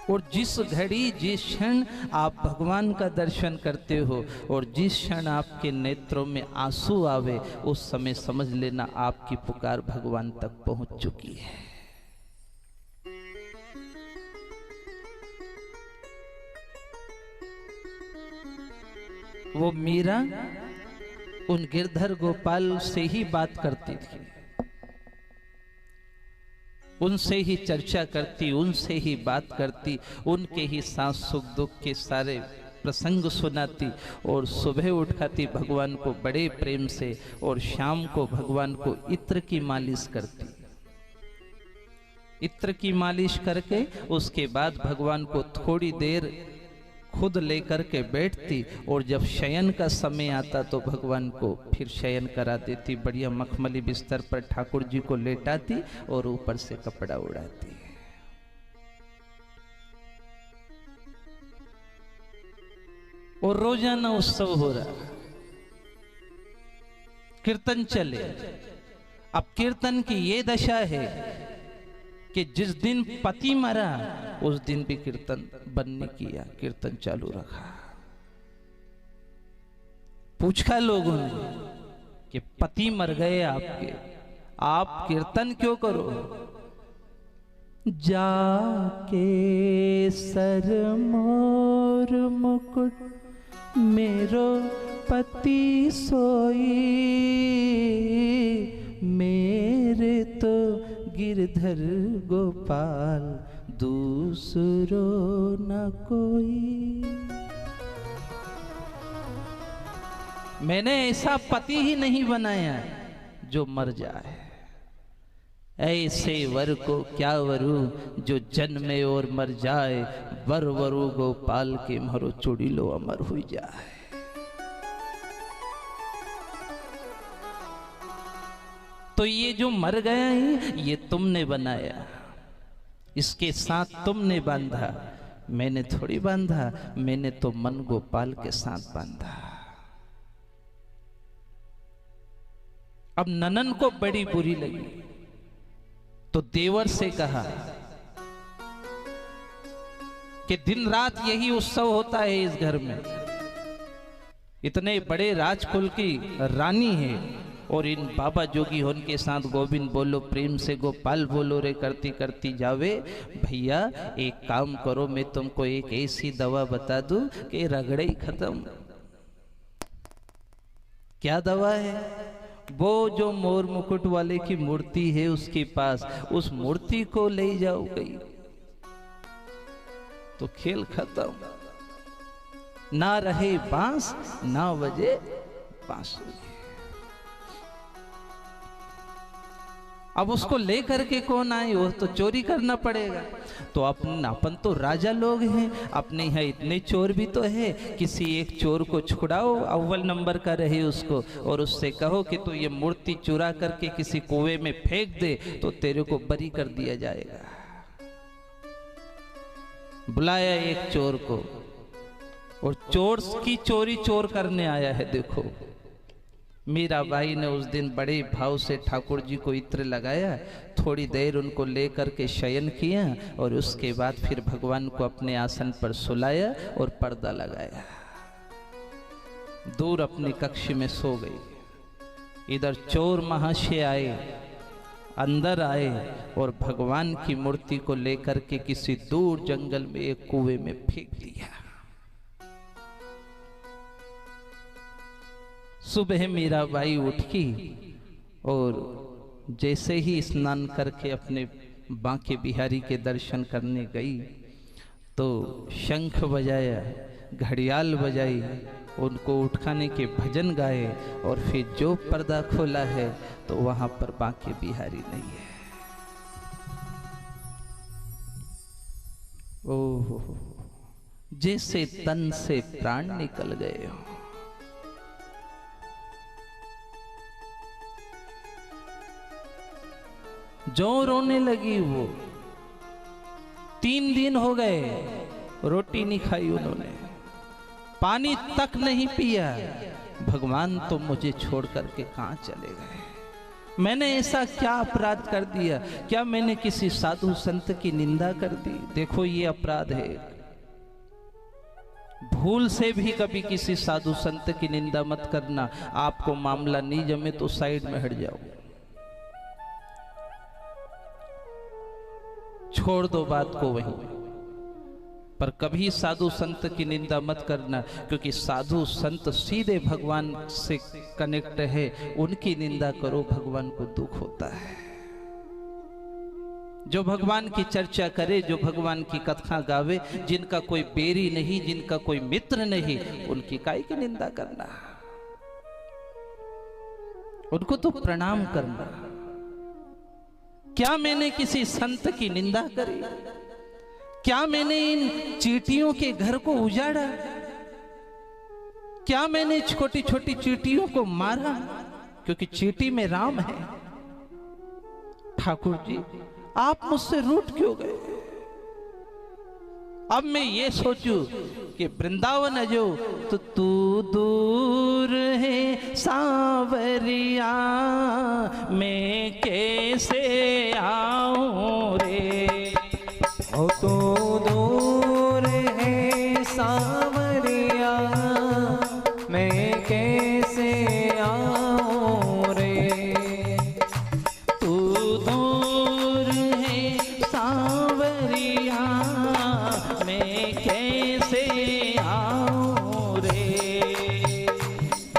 और जिस घड़ी जिस क्षण आप भगवान का दर्शन करते हो और जिस क्षण आपके नेत्रों में आंसू आवे, उस समय समझ लेना आपकी पुकार भगवान तक पहुंच चुकी है। वो मीरा उन गिरधर गोपाल से ही बात करती थी, उनसे ही चर्चा करती, उनसे ही बात करती, उनके ही साथ सुख दुख के सारे प्रसंग सुनाती और सुबह उठाती भगवान को बड़े प्रेम से और शाम को भगवान को इत्र की मालिश करती। इत्र की मालिश करके उसके बाद भगवान को थोड़ी देर खुद लेकर के बैठती और जब शयन का समय आता तो भगवान को फिर शयन करा देती। बढ़िया मखमली बिस्तर पर ठाकुर जी को लेटाती और ऊपर से कपड़ा उड़ाती। और रोजाना उत्सव हो रहा, कीर्तन चले। अब कीर्तन की ये दशा है कि जिस दिन पति मरा उस दिन भी कीर्तन बंद नहीं किया, कीर्तन चालू रखा। पूछा लोगों ने कि पति मर गए आपके, आप कीर्तन क्यों करो? जाके सर मोर मुकुट मेरो पति सोई, मेरे तो गिरधर गोपाल दूसरो न कोई। मैंने ऐसा पति ही नहीं बनाया जो मर जाए, ऐसे वर को क्या वरु जो जन्मे और मर जाए, वर वरु गोपाल के मरो चुड़ी लो अमर हुई जाए। तो ये जो मर गया है ये तुमने बनाया, इसके साथ तुमने बांधा, मैंने थोड़ी बांधा, मैंने तो मन गोपाल के साथ बांधा। अब ननन को बड़ी बुरी लगी तो देवर से कहा कि दिन रात यही उत्सव होता है इस घर में, इतने बड़े राजकुल की रानी है और इन बाबा जोगी होन के साथ गोविंद बोलो, प्रेम से गोपाल बोलो रे करती करती जावे। भैया एक काम करो, मैं तुमको एक ऐसी दवा बता दूं कि रगड़े ही खत्म। क्या दवा है? वो जो मोर मुकुट वाले की मूर्ति है उसके पास, उस मूर्ति को ले जाओ गई तो खेल खत्म। ना रहे बांस ना बजे बांसुरी। अब उसको लेकर के कौन आए? वो तो चोरी करना पड़ेगा। तो अपन तो राजा लोग हैं, अपने यहाँ इतने चोर भी तो है, किसी एक चोर को छुड़ाओ, अव्वल नंबर का रहे उसको, और उससे कहो कि तू ये मूर्ति चुरा करके किसी कुएं में फेंक दे तो तेरे को बरी कर दिया जाएगा। बुलाया एक चोर को और चोर की चोरी चोर करने आया है। देखो मीराबाई ने उस दिन बड़े भाव से ठाकुर जी को इत्र लगाया, थोड़ी देर उनको लेकर के शयन किया और उसके बाद फिर भगवान को अपने आसन पर सुलाया और पर्दा लगाया। दूर अपने कक्ष में सो गई। इधर चोर महाशय आए, अंदर आए और भगवान की मूर्ति को लेकर के किसी दूर जंगल में एक कुएं में फेंक दिया। सुबह मीराबाई उठी और जैसे ही स्नान करके अपने बांके बिहारी के दर्शन करने गई तो शंख बजाया, घड़ियाल बजाई, उनको उठाने के भजन गाए और फिर जो पर्दा खोला है तो वहां पर बांके बिहारी नहीं है। ओह, जैसे तन से प्राण निकल गए हो। जो रोने लगी वो। 3 दिन हो गए, रोटी नहीं खाई उन्होंने, पानी तक नहीं पिया। भगवान तो मुझे छोड़ करके कहां चले गए। मैंने ऐसा क्या अपराध कर दिया? क्या मैंने किसी साधु संत की निंदा कर दी? देखो ये अपराध है। भूल से भी कभी किसी साधु संत की निंदा मत करना। आपको मामला नहीं जमे तो साइड में हट जाओ, छोड़ दो बात को वहीं। पर कभी साधु संत की निंदा मत करना, क्योंकि साधु संत सीधे भगवान से कनेक्ट है। उनकी निंदा करो, भगवान को दुख होता है। जो भगवान की चर्चा करे, जो भगवान की कथा गावे, जिनका कोई बेरी नहीं, जिनका कोई मित्र नहीं, उनकी काय की निंदा करना? उनको तो प्रणाम करना। क्या मैंने किसी संत की निंदा करी? क्या मैंने इन चींटियों के घर को उजाड़ा? क्या मैंने छोटी छोटी चींटियों को मारा? क्योंकि चींटी में राम है। ठाकुर जी, आप मुझसे रूठ क्यों गए? अब मैं ये सोचूं कि वृंदावन है जो, तो तू दूर है सांवरिया, मैं कैसे आऊं रे? ओ तू दूर है सांवरिया, मैं कैसे आऊं रे? तू दूर है सांवरिया, मैं कैसे आऊं रे?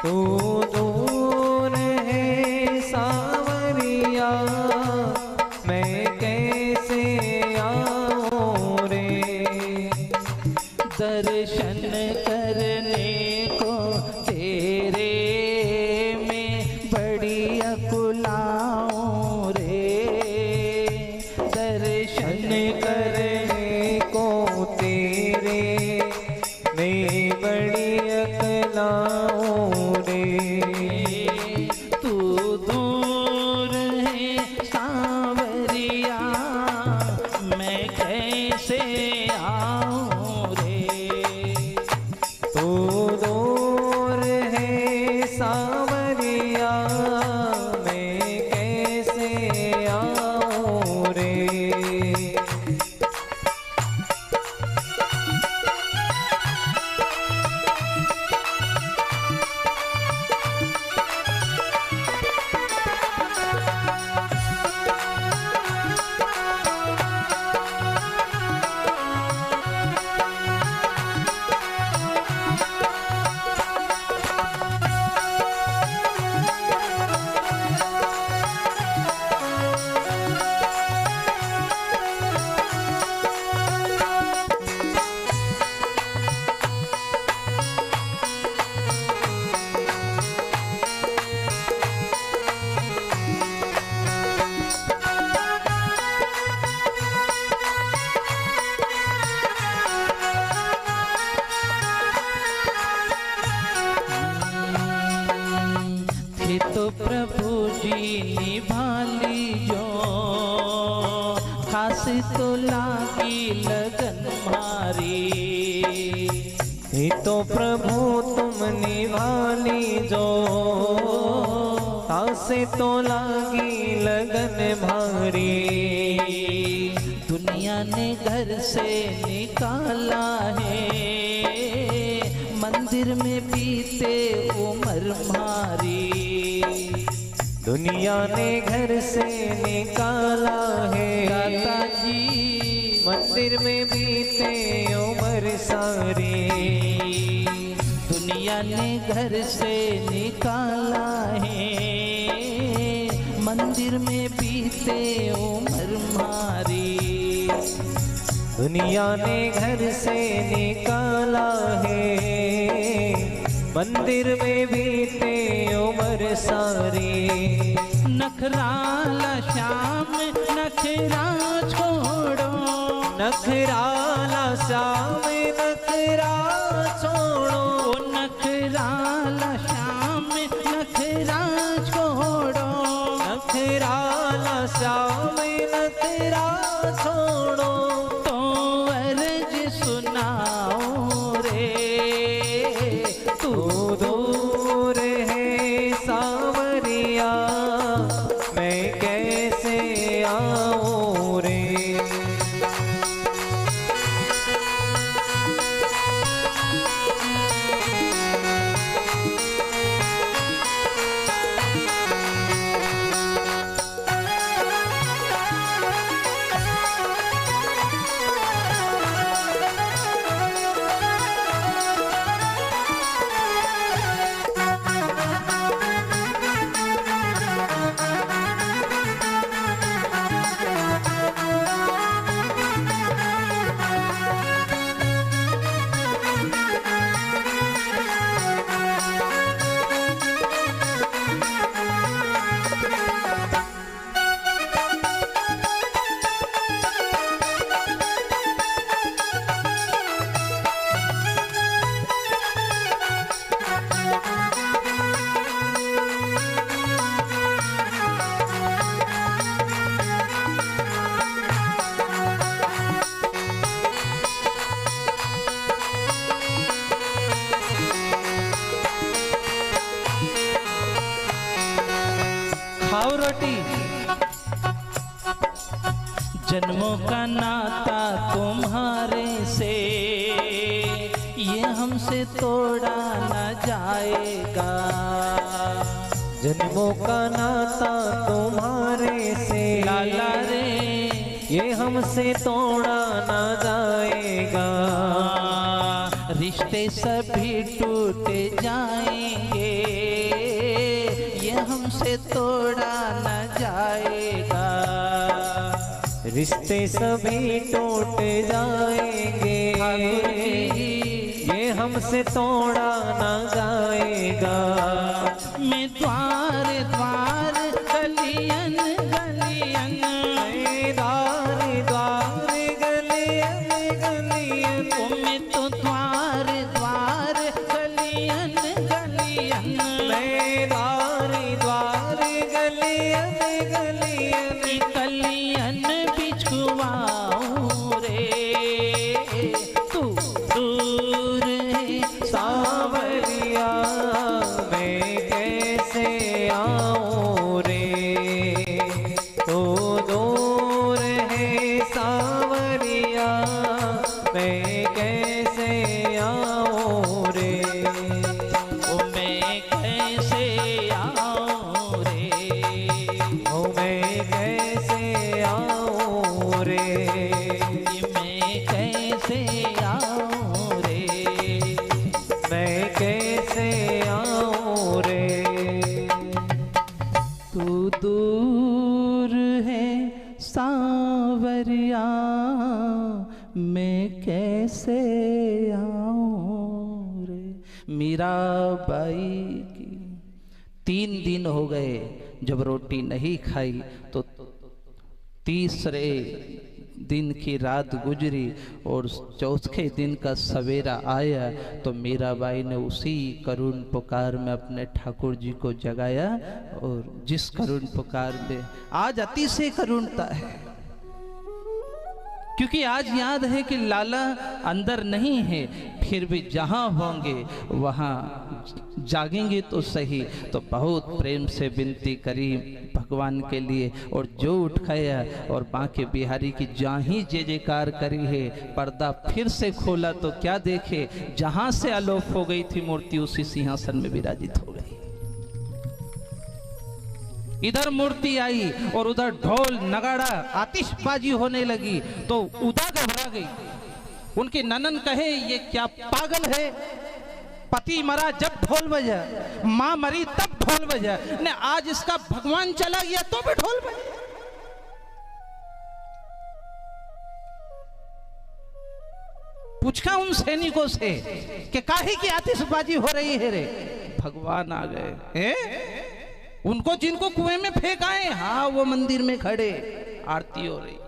तू दूर है सांवरिया, मैं कैसे आऊं रे? दर्शन करने को तेरे में बड़ी अकुलाऊं रे। दर्शन करने को तेरे मैं बड़ी अकलाऊं रे। तू दूर है सांवरिया, मैं कैसे आऊं रे? तू दूर है सांवरिया, मैं कैसे आऊं रे? थे तो प्रभु जी निभाली जो, खास तो लागी लगन मारी। ये तो प्रभु तुम निभाली जो, तासे तो लागी लगन भारी। दुनिया ने घर से निकाला है, मंदिर में बीते उम्र मारी। दुनिया ने घर से निकाला है, दाता जी मंदिर में बीते उम्र सारी। दुनिया ने घर से निकाला है, मंदिर में बीते उम्र मारी। दुनिया ने घर से निकाला है, मंदिर में बीते उम्र सारी। नखराला श्याम नखरा छोड़ो, नखराला श्याम नखरा छोड़ो। नखराला श्याम नखरा छोड़ो, नखराला श्याम नखरा छोड़ो। तो अर्ज सुनाओ रे, तू दूर है सांवरिया, खाओ रोटी। जन्मों का नाता तुम्हारे से ये हमसे तोड़ा न जाएगा। जन्मों का नाता तुम्हारे से लाला रे ये हमसे तोड़ा ना जाएगा। रिश्ते सभी टूट जाएंगे ये हमसे तोड़ा न जाएगा। रिश्ते सभी टूट जाएंगे ये हमसे तोड़ा ना जाएगा। मैं द्वार द्वार गलियन गलियन द्वार द्वार गलियन गलियन मैं तो द्वार द्वार गलियन गलियन मैं द्वार द्वार गलियन गलियन गलियन बिछुआऊं रे तू दूर है सावरिया मैं कैसे आऊं रे। तो दूर है सावरिया मैं कैसे आऊं रे। ओ मैं कैसे आऊं रे। ओ मैं कैसे आऊं रे। मैं कैसे आऊं रे। मैं कैसे आऊं रे। तू दूर है सांवरिया मैं कैसे आऊं रे। मीराबाई की 3 दिन हो गए जब रोटी नहीं खाई, तो तीसरे दिन की रात गुजरी और चौथे दिन का सवेरा आया तो मीराबाई ने उसी करुण पुकार में अपने ठाकुर जी को जगाया। और जिस करुण पुकार में आज अति से करुणता है, क्योंकि आज याद है कि लाला अंदर नहीं है, फिर भी जहां होंगे वहां जागेंगे तो सही। तो बहुत प्रेम से विनती करी भगवान के लिए और जो उठ गया और बांके बिहारी की जहाँ ही जय जयकार करी है, पर्दा फिर से खोला तो क्या देखे, जहां से आलोप हो गई थी मूर्ति उसी सिंहासन में विराजित हो गई। इधर मूर्ति आई और उधर ढोल नगाड़ा आतिशबाजी होने लगी तो उदा घबरा गई। उनकी ननन कहे ये क्या पागल है, पति मरा जब ढोल बजा, मां मरी तब ढोल बजा, ने आज इसका भगवान चला गया तो भी ढोल बजा। पूछा उन सैनिकों से कि काहे की आतिशबाजी हो रही है रे। भगवान आ गए हैं, उनको जिनको कुएं में फेंकाए, हाँ वो मंदिर में खड़े आरती हो रही।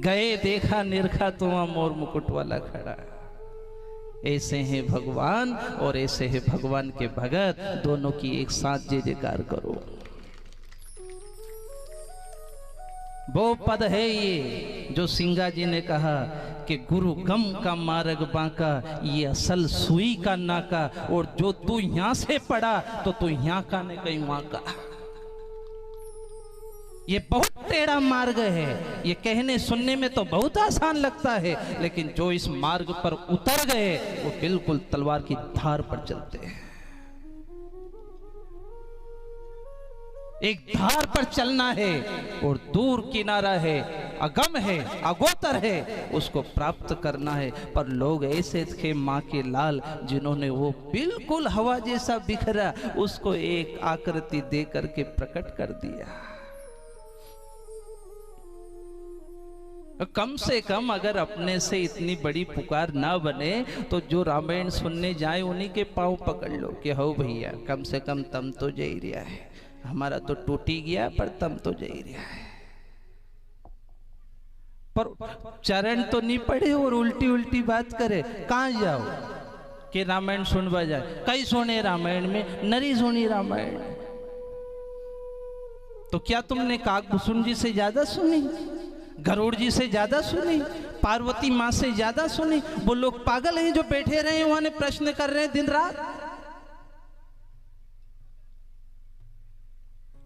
गए देखा निरखा तो वहां मोर मुकुट वाला खड़ा। ऐसे हैं भगवान और ऐसे हैं भगवान के भगत, दोनों की एक साथ जय जयकार करो। वो पद है ये जो सिंगा जी ने कहा कि गुरु गम का मार्ग बांका, ये असल सुई का नाका, और जो तू यहां से पड़ा तो तू यहां का नहीं कहीं वहां का। ये बहुत टेढ़ा मार्ग है, ये कहने सुनने में तो बहुत आसान लगता है, लेकिन जो इस मार्ग पर उतर गए वो बिल्कुल तलवार की धार पर चलते हैं। एक धार पर चलना है और दूर किनारा है, अगम है, अगोतर है, उसको प्राप्त करना है। पर लोग ऐसे थे माँ के लाल जिन्होंने वो बिल्कुल हवा जैसा बिखरा उसको एक आकृति दे करके प्रकट कर दिया। कम से कम अगर अपने से इतनी बड़ी पुकार ना बने तो जो रामायण सुनने जाए उन्हीं के पांव पकड़ लो कि हो भैया कम से कम तम तो जय रिया है, हमारा तो टूट ही गया पर तम तो जय रिया है। पर चरण तो नहीं पड़े और उल्टी उल्टी बात करे, कहां जाओ कि रामायण सुनवा जाए। कई सुने रामायण में, नरी सुनी रामायण। तो क्या तुमने काकभूषण जी से ज्यादा सुनी, गरुड़ जी से ज्यादा सुनी, पार्वती माँ से ज्यादा सुनी? वो लोग पागल हैं जो बैठे रहे वहां प्रश्न कर रहे हैं दिन रात।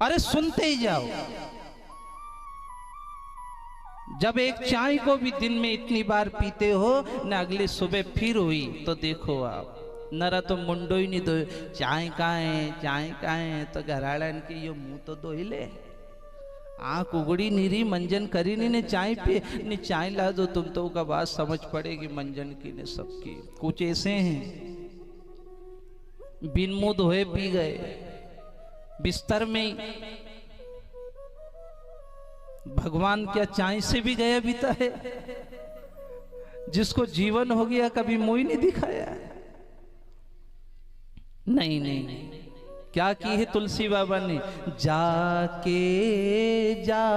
अरे सुनते ही जाओ। जब एक चाय को भी दिन में इतनी बार पीते हो न, अगली सुबह फिर हुई तो देखो आप नरा तो मुंडो ही नहीं दो, चाय कहाँ है तो घराड़न की यो मुंह तो दो ही ले, आंख उगड़ी नीरी मंजन करी नहीं ने चाय पे ने चाय ला दो तुम तो का बात समझ पड़ेगी मंजन की ने सबकी। कुछ ऐसे हैं बिन मुंह धोए पी गए, बिस्तर में भगवान क्या चाय से भी गया बीता है, जिसको जीवन हो गया कभी मुंह ही नहीं दिखाया। नहीं नहीं, क्या की है तुलसी बाबा ने, जाके जा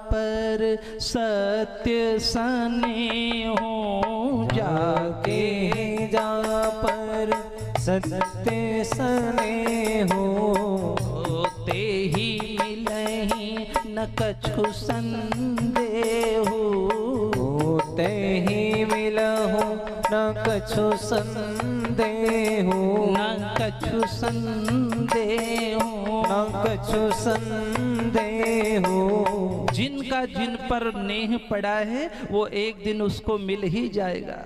पर सत्य सने हो, जाके जा पर सत्य सने हो, ते ही मिलहि न कछु संदेहु, ते ही मिलहु न कछु संदेहु, न कछु संदेहु, न कछु संदेहु। जिनका जिन पर नेह पड़ा है वो एक दिन उसको मिल ही जाएगा।